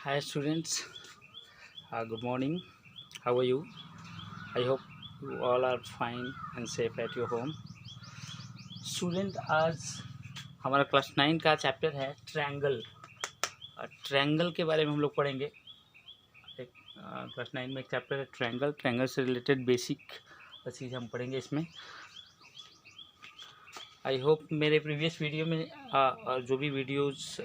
Hi students, good morning. How are you? I hope you all are fine and safe at your home. Student आज हमारा class 9 का chapter है triangle. Triangle के बारे में हम लोग पढ़ेंगे। एक क्लास 9 में एक चैप्टर है ट्रायंगल। ट्रायंगल से रिलेटेड बेसिक चीज़ हम पढ़ेंगे इसमें। आई होप मेरे प्रीवियस वीडियो में जो भी वीडियोस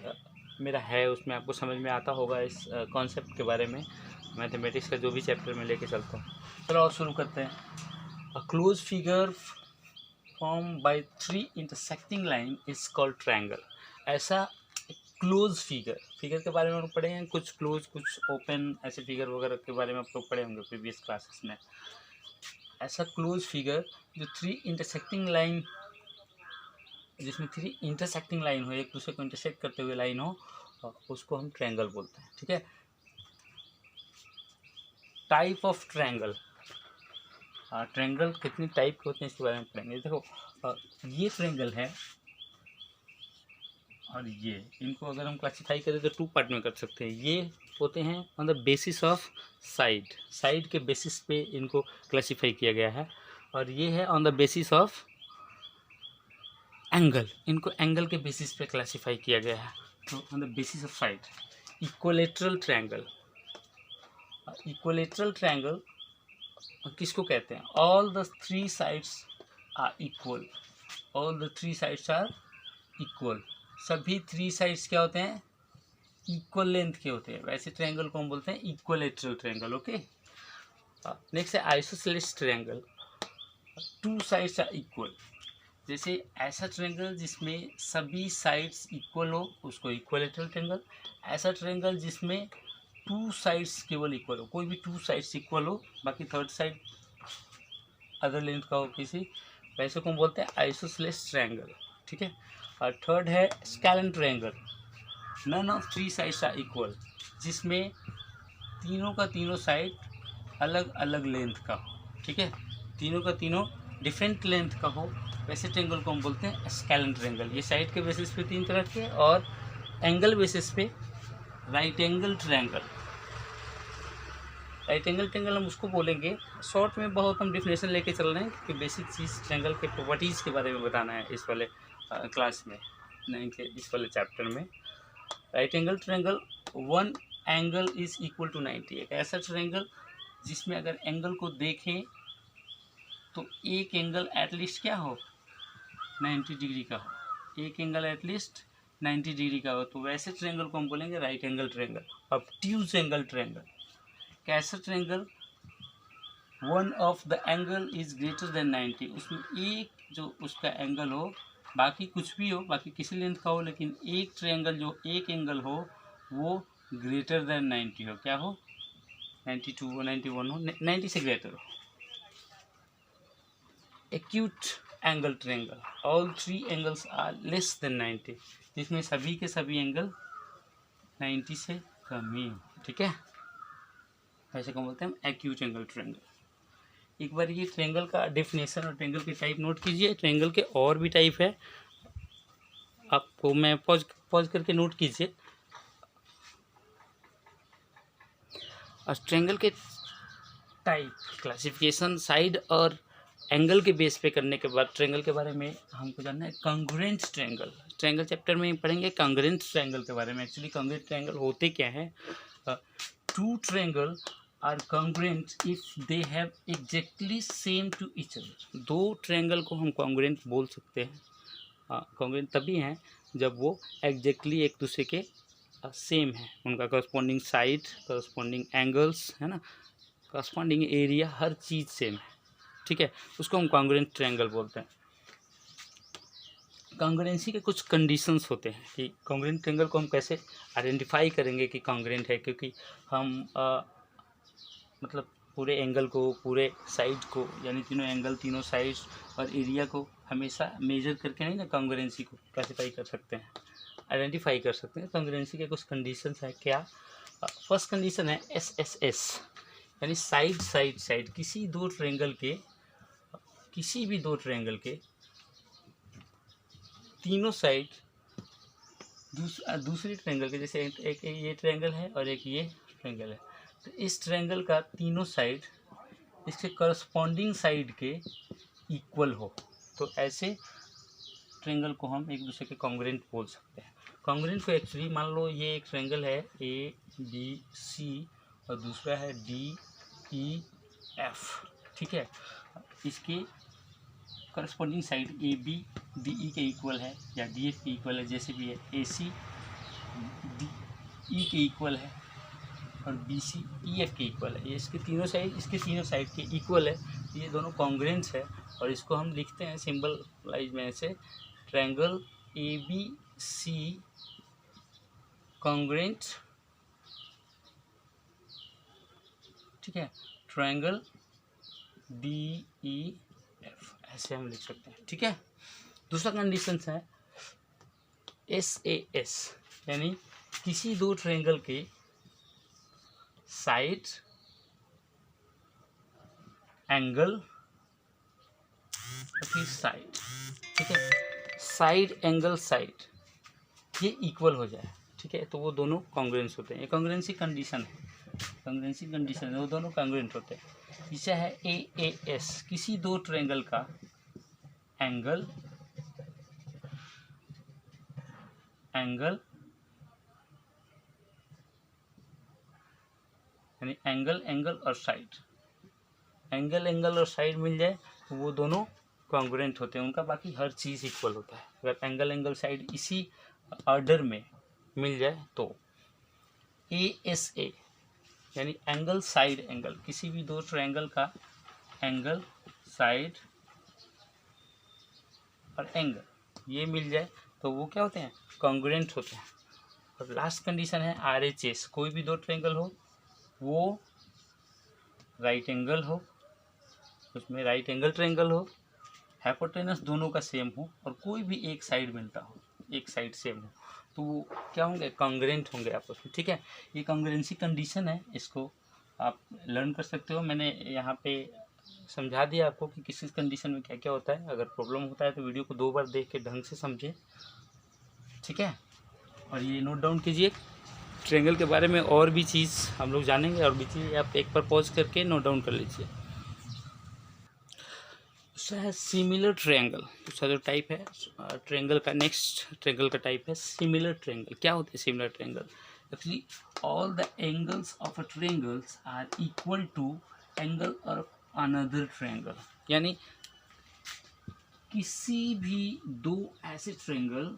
मेरा है उसमें आपको समझ में आता होगा इस कॉन्सेप्ट के बारे में। मैथमेटिक्स का जो भी चैप्टर में लेके चलता हूँ। चलो और शुरू करते हैं। A close figure form by 3 intersecting line is called triangle. ऐसा क्लोज फिगर के बारे में हम लोग पढ़े हैं। कुछ क्लोज कुछ ओपन ऐसे फिगर वगैरह के बारे में आप लोग पढ़े होंगे प्रीवियस क्लासेस में। ऐसा क्लोज फिगर जो 3 इंटरसेक्टिंग लाइन, जिसमें 3 इंटरसेक्टिंग लाइन हो, एक दूसरे को इंटरसेक्ट करते हुए लाइन हो, उसको हम ट्रायंगल बोलते हैं। ठीक है। टाइप ऑफ ट्रायंगल, ट्रायंगल कितनी टाइप के होते हैं इसके बारे में पढ़ेंगे। देखो ये ट्रायंगल है और ये, इनको अगर हम क्लासीफाई करें तो 2 पार्ट में कर सकते हैं। ये होते हैं on the basis of side के बेसिस पे इनको क्लासीफाई किया गया है। और ये है on the basis of angle, इनको एंगल के बेसिस पे क्लासीफाई किया गया है। तो on the basis of side. Equilateral triangle किसको कहते हैं? All the 3 sides are equal. सभी 3 साइड्स क्या होते हैं? इक्वल लेंथ के होते हैं। वैसे ट्रायंगल को हम बोलते हैं इक्वलेटरल ट्रायंगल। ओके। नेक्स्ट है isosceles triangle. 2 sides are equal. जैसे ऐसा ट्रायंगल जिसमें सभी साइड्स इक्वल हो उसको इक्वलेटरल ट्रायंगल। ऐसा ट्रायंगल जिसमें 2 साइड्स केवल इक्वल हो, कोई भी 2 साइड्स इक्वल हो, बाकी थर्ड साइड अदर लेंथ का हो किसी, वैसे को हम बोलते हैं आइसोसेलेस ट्रायंगल। ठीक है। और थर्ड है scalene triangle. None of 3 sides are equal, जिसमें तीनों का तीनों साइड अलग अलग लेंथ का हो। ठीक है। तीनों का तीनों डिफरेंट लेंथ का हो, वैसे ट्रायंगल को हम बोलते हैं स्केलन ट्रायंगल। ये साइड के बेसिस पे 3 तरह के, और एंगल बेसिस पे राइट एंगल ट्रायंगल हम उसको बोलेंगे। शॉर्ट में बहुत हम डिफिनेशन लेके चल रहे हैं क्योंकि बेसिक चीज़ ट्रायंगल के प्रॉपर्टीज़ के बारे में बताना है इस वाले क्लास में, नहीं के इस वाले चैप्टर में। Right angle triangle, one angle is equal to 90। एक ऐसा ट्रायंगल जिसमें अगर एंगल को देखें तो एक एंगल एटलीस्ट क्या हो? 90 डिग्री का हो। एक एंगल एटलीस्ट 90 डिग्री का हो, तो वैसे ट्रायंगल को हम बोलेंगे right angle triangle. Obtuse angle triangle, कैसा triangle? One of the angle is greater than 90। उसमें एक जो उसका एंगल हो, बाकी कुछ भी हो, बाकी किसी लेंथ का हो, लेकिन एक ट्रायंगल जो एक एंगल हो वो ग्रेटर देन 90 हो। क्या हो? 92 हो, 91 हो, 90 से ग्रेटर हो। Acute angle triangle, all 3 angles are less than 90, जिसमें सभी के सभी एंगल 90 से कम ही हो। ठीक है। ऐसे को बोलते हैं हम एक्यूट एंगल ट्रायंगल। एक बार ये ट्रायंगल का डेफिनेशन और ट्रायंगल के टाइप नोट कीजिए। ट्रायंगल के और भी टाइप है, आपको मैं पॉज करके नोट कीजिए। और ट्रायंगल के टाइप, क्लासिफिकेशन, साइड और एंगल के बेस पे करने के बाद ट्रायंगल के बारे में हमको जानना है कॉन्ग्रुएंट ट्रायंगल। ट्रायंगल चैप्टर में पढ़ेंगे कॉन्ग्रुएंट ट्रायंगल के बारे में। एक्चुअली कॉन्ग्रुएंट ट्रायंगल होते क्या है? 2 triangle are congruent if they have exactly same to each other. 2 triangle को हम कॉन्ग्रुएंट बोल सकते हैं। कॉन्ग्रुएंट तभी हैं जब वो एग्जैक्टली एक दूसरे के सेम है, उनका करस्पॉन्डिंग साइड, करस्पॉन्डिंग एंगल्स, है ना, करस्पॉन्डिंग एरिया, हर चीज़ सेम है। ठीक है। उसको हम कॉन्ग्रुएंट ट्रायंगल बोलते हैं। कॉन्ग्रुएंसी के कुछ कंडीशंस होते हैं कि कॉन्ग्रुएंट ट्रायंगल को हम कैसे आइडेंटिफाई करेंगे कि कॉन्ग्रुएंट है, क्योंकि हम मतलब पूरे एंगल को, पूरे साइड को, यानी तीनों एंगल, तीनों साइड्स और एरिया को हमेशा मेजर करके नहीं ना कॉन्ग्रुएंसी को क्लासीफाई कर सकते हैं, आइडेंटिफाई कर सकते हैं। कॉन्ग्रुएंसी के कुछ कंडीशंस है। क्या? फर्स्ट कंडीशन है SSS, यानी साइड किसी भी दो ट्रायंगल के तीनों साइड दूसरी ट्रायंगल के जैसे एक ये ट्रायंगल है और एक ये ट्रायंगल है, तो इस ट्रायंगल का तीनों साइड इसके करस्पॉन्डिंग साइड के इक्वल हो, तो ऐसे ट्रायंगल को हम एक दूसरे के कॉन्ग्रुएंट बोल सकते हैं। कॉन्ग्रुएंट को एक्चुअली मान लो ये एक ट्रायंगल है ABC और दूसरा है DEF, ठीक है। इसके करस्पॉन्डिंग साइड AB DE के इक्वल है या DF के इक्वल है, जैसे भी है। AC DE के इक्वल है और BC EF के इक्वल है। ये इसके तीनों साइड के इक्वल है, ये दोनों कॉन्ग्रुएंट्स है और इसको हम लिखते हैं सिंबलाइज में से ट्रायंगल ABC कॉन्ग्रुएंट, ठीक है, ट्रायंगल DEF, ऐसे हम लिख सकते हैं, ठीक है। दूसरा कंडीशन है SAS, यानी किसी दो ट्रायंगल के साइड एंगल फिर साइड, ठीक है, साइड एंगल साइड ये इक्वल हो जाए, ठीक है, तो वो दोनों कॉन्ग्रुएंट्स होते हैं। ये कॉन्ग्रुएंसी कंडीशन है, वो दोनों कॉन्ग्रुएंट होते हैं। इसे है AAS, किसी दो ट्रायंगल का एंगल यानी एंगल और साइड, एंगल और साइड मिल जाए तो वो दोनों कॉन्ग्रुएंट होते हैं, उनका बाकी हर चीज़ इक्वल होता है। अगर एंगल साइड इसी ऑर्डर में मिल जाए तो ASA, यानी एंगल साइड एंगल, किसी भी दो ट्रायंगल का एंगल साइड और एंगल ये मिल जाए तो वो क्या होते हैं, कॉन्ग्रुएंट होते हैं। और लास्ट कंडीशन है RHS, कोई भी दो ट्रायंगल हो वो राइट एंगल हो, उसमें राइट एंगल ट्रायंगल हो, हाइपोटेनस दोनों का सेम हो और कोई भी एक साइड मिलता हो, एक साइड सेम हो, तो वो क्या होंगे, कॉन्ग्रुएंट होंगे आपस में, ठीक है। ये कॉन्ग्रुएंसी कंडीशन है, इसको आप लर्न कर सकते हो। मैंने यहाँ पे समझा दिया आपको कि किस कंडीशन में क्या क्या होता है। अगर प्रॉब्लम होता है तो वीडियो को 2 बार देख के ढंग से समझें, ठीक है। और ये नोट डाउन कीजिए, ट्रायंगल के बारे में और भी चीज़ हम लोग जानेंगे, और भी चीज़ आप एक बार पॉज करके नोट डाउन कर लीजिए। दूसरा है सिमिलर ट्रायंगल, दूसरा जो टाइप है ट्रायंगल का, नेक्स्ट ट्रायंगल का टाइप है सिमिलर ट्रायंगल। क्या होता है similar triangle? Actually all the angles of a triangles are equal to angle of another triangle, यानी किसी भी दो ऐसे triangle,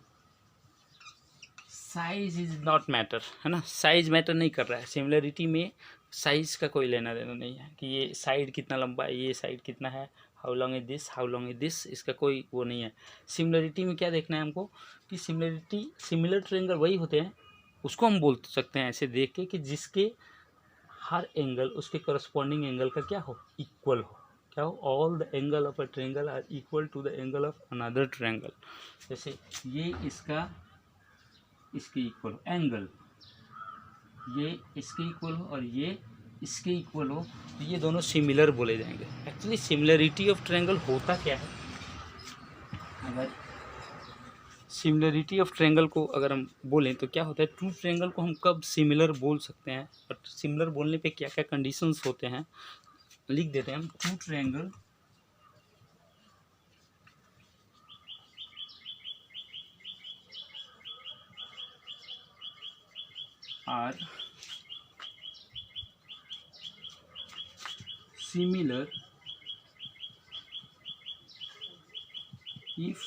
size is not matter, है ना, साइज मैटर नहीं कर रहा है। सिमिलरिटी में साइज का कोई लेना देना नहीं है कि ये साइड कितना लंबा है, ये साइड कितना है, how long is this, how long is this, इसका कोई वो नहीं है। सिमिलरिटी में क्या देखना है हमको कि सिमिलर ट्रायंगल वही होते हैं, उसको हम बोल सकते हैं ऐसे देख के कि जिसके हर एंगल उसके करस्पॉन्डिंग एंगल का क्या हो, इक्वल हो। क्या हो, all the angle of a triangle are equal to the angle of another triangle. जैसे ये इसके इक्वल हो, एंगल ये इसके इक्वल हो और ये इसके इक्वल हो, तो ये दोनों सिमिलर बोले जाएंगे। एक्चुअली सिमिलरिटी ऑफ ट्रायंगल होता क्या है, अगर सिमिलरिटी ऑफ ट्रायंगल को अगर हम बोलें तो क्या होता है, टू ट्रायंगल को हम कब सिमिलर बोल सकते हैं, और सिमिलर बोलने पे क्या क्या कंडीशंस होते हैं लिख देते हैं हम। Two triangle are similar if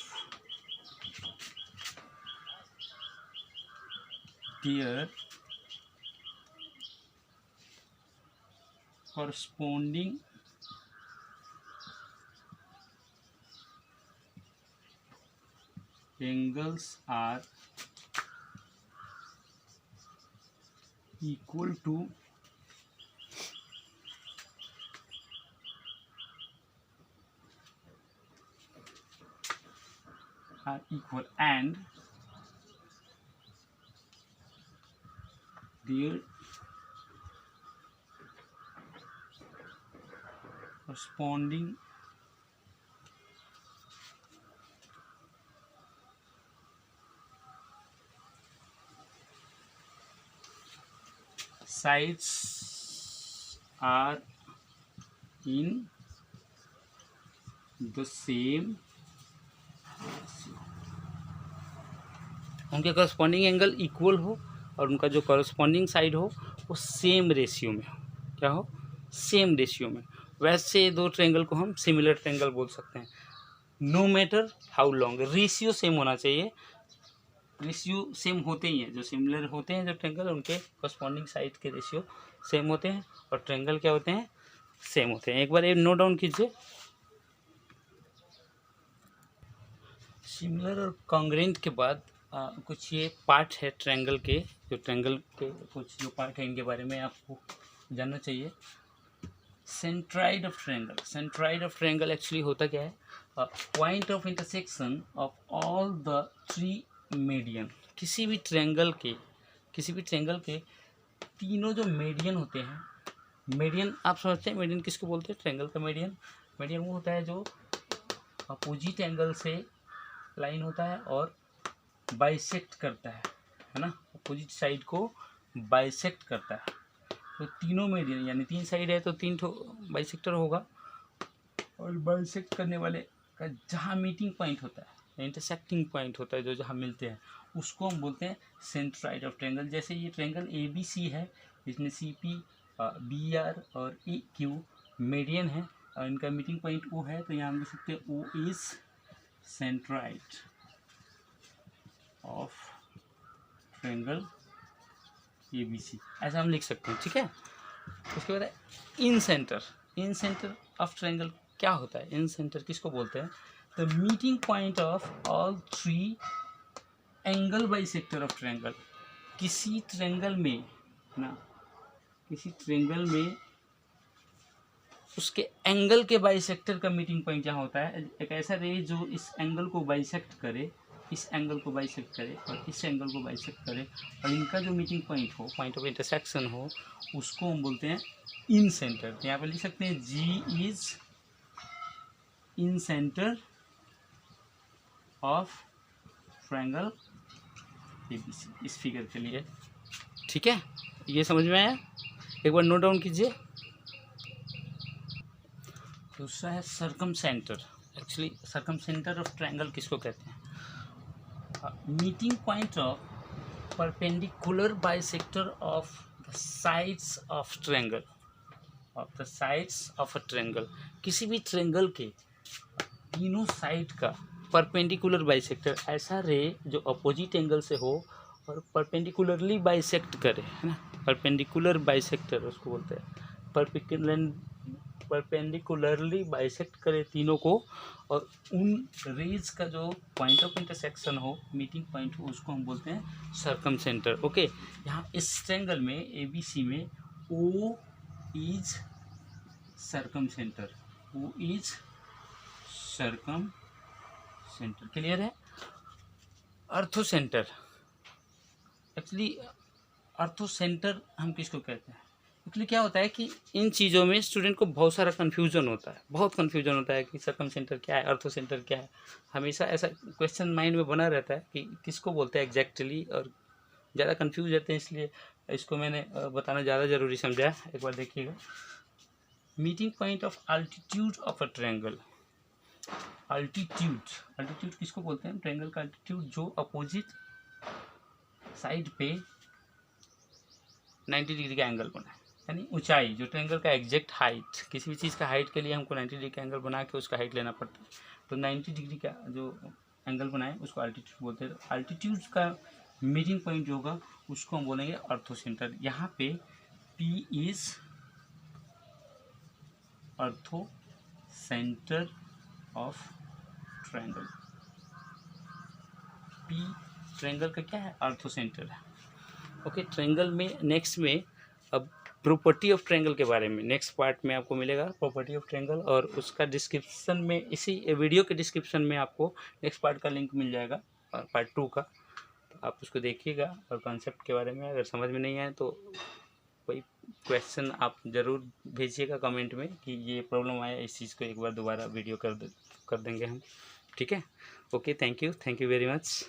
their corresponding angles are equal to and their corresponding sides are in the same ratio, उनके करस्पॉन्डिंग एंगल इक्वल हो और उनका जो करस्पॉन्डिंग साइड हो वो सेम रेशियो में हो। क्या हो? सेम रेशियो में। वैसे दो ट्रायंगल को हम सिमिलर ट्रायंगल बोल सकते हैं। No matter how long, ratio same होना चाहिए। रेशियो सेम होते ही हैं, जो सिमिलर होते हैं जो ट्रायंगल, उनके करस्पॉन्डिंग साइड के रेशियो सेम होते हैं और ट्रायंगल क्या होते हैं? सेम होते हैं। एक बार ये नोट डाउन कीजिए। सिमिलर और कॉन्ग्रेंट के बाद कुछ ये पार्ट है ट्रायंगल के, जो ट्रायंगल के कुछ जो पार्ट है इनके बारे में आपको जानना चाहिए। Centroid of triangle, centroid of triangle actually होता क्या है? Point of intersection of all the three median. किसी भी ट्रायंगल के तीनों जो मीडियन होते हैं, मीडियन आप समझते हैं मीडियन किसको बोलते हैं? ट्रायंगल का मीडियन, मीडियन वो होता है जो अपोजिट एंगल से लाइन होता है और बाइसेक्ट करता है ना, अपोजिट साइड को बाइसेक्ट करता है। तो तीनों मीडियन, यानी तीन साइड है तो तीन ठो बाइसेक्टर होगा, और बाइसेक्ट करने वाले का जहाँ मीटिंग पॉइंट होता है, इंटरसेक्टिंग पॉइंट होता है, जो जहाँ मिलते हैं उसको हम बोलते हैं सेंट्राइड ऑफ ट्रायंगल। जैसे ये ट्रायंगल ABC है, इसमें CP, BR और EQ मीडियन है और इनका मीटिंग पॉइंट O है, तो यहाँ हम लिख सकते हैं O is centroid of triangle ABC, ऐसा हम लिख सकते हैं। ठीक है। उसके बाद incentre, incentre of triangle क्या होता है? इन सेंटर किसको बोलते हैं? The meeting point of all three angle bisector of triangle. किसी ट्रायंगल में ना, किसी ट्रायंगल में उसके एंगल के बाइसेक्टर का मीटिंग पॉइंट जहाँ होता है, एक ऐसा रे जो इस एंगल को बाइसेक्ट करे, इस एंगल को बाइसेक्ट करे और इस एंगल को बाइसेक्ट करे, और इनका जो मीटिंग पॉइंट हो, पॉइंट ऑफ इंटरसेक्शन हो, उसको हम बोलते हैं इन सेंटर। यहाँ पर लिख सकते हैं G is in centre of triangle ABC, इस फिगर के लिए। ठीक है, ये समझ में आया? एक बार नोट डाउन कीजिए। दूसरा है circum centre. Actually circum centre of triangle किसको कहते हैं? Meeting point of perpendicular bisector of the sides of triangle, of the sides of a triangle. किसी भी ट्रायंगल के तीनों साइड का परपेंडिकुलर बाइसेक्टर, ऐसा रे जो अपोजिट एंगल से हो और परपेंडिकुलरली बाइसेक्ट करे, है ना, परपेंडिकुलर बाइसेक्टर उसको बोलते हैं। परपेंडिकुलरली बाइसेक्ट करे तीनों को, और उन रेज का जो पॉइंट ऑफ इंटरसेक्शन हो, मीटिंग पॉइंट हो, उसको हम बोलते हैं सर्कम सेंटर। ओके, यहाँ इस ट्रायंगल में ABC में O is circum centre, O is circum centre. Clear है? अर्थो सेंटर, एक्चुअली अर्थो सेंटर हम किसको कहते हैं? एक्चुअली क्या होता है कि इन चीज़ों में स्टूडेंट को बहुत सारा कन्फ्यूजन होता है, बहुत कन्फ्यूजन होता है कि सर्कम सेंटर क्या है, अर्थो सेंटर क्या है। हमेशा ऐसा क्वेश्चन माइंड में बना रहता है कि किसको बोलते हैं एग्जैक्टली, और ज़्यादा कन्फ्यूज रहते हैं, इसलिए इसको मैंने बताना ज़्यादा ज़रूरी समझा। एक बार देखिएगा। Meeting point of altitude of a triangle. Altitude, altitude किसको बोलते हैं? ट्रायंगल का अल्टीट्यूड जो अपोजिट साइड पे 90 डिग्री का एंगल बनाए, यानी ऊंचाई, जो ट्रायंगल का एग्जैक्ट हाइट। किसी भी चीज़ का हाइट के लिए हमको 90 डिग्री का एंगल बना के उसका हाइट लेना पड़ता है, तो 90 डिग्री का जो एंगल बनाए उसको अल्टीट्यूड बोलते हैं। अल्टीट्यूड का मीटिंग पॉइंट जो होगा उसको हम बोलेंगे अर्थो सेंटर। यहाँ पे P इज अर्थो centre of triangle. P triangle का क्या है? अर्थो सेंटर है। ओके, ट्रायंगल में नेक्स्ट में अब प्रॉपर्टी ऑफ ट्रायंगल के बारे में नेक्स्ट पार्ट में आपको मिलेगा, प्रॉपर्टी ऑफ ट्रायंगल, और उसका डिस्क्रिप्शन में, इसी वीडियो के डिस्क्रिप्शन में आपको नेक्स्ट पार्ट का लिंक मिल जाएगा, पार्ट 2 का। तो आप उसको देखिएगा, और कॉन्सेप्ट के बारे में अगर समझ में नहीं आए तो कोई क्वेश्चन आप ज़रूर भेजिएगा कमेंट में कि ये प्रॉब्लम आया, इस चीज़ को एक बार दोबारा वीडियो कर देंगे हम। ठीक है, okay, thank you very much.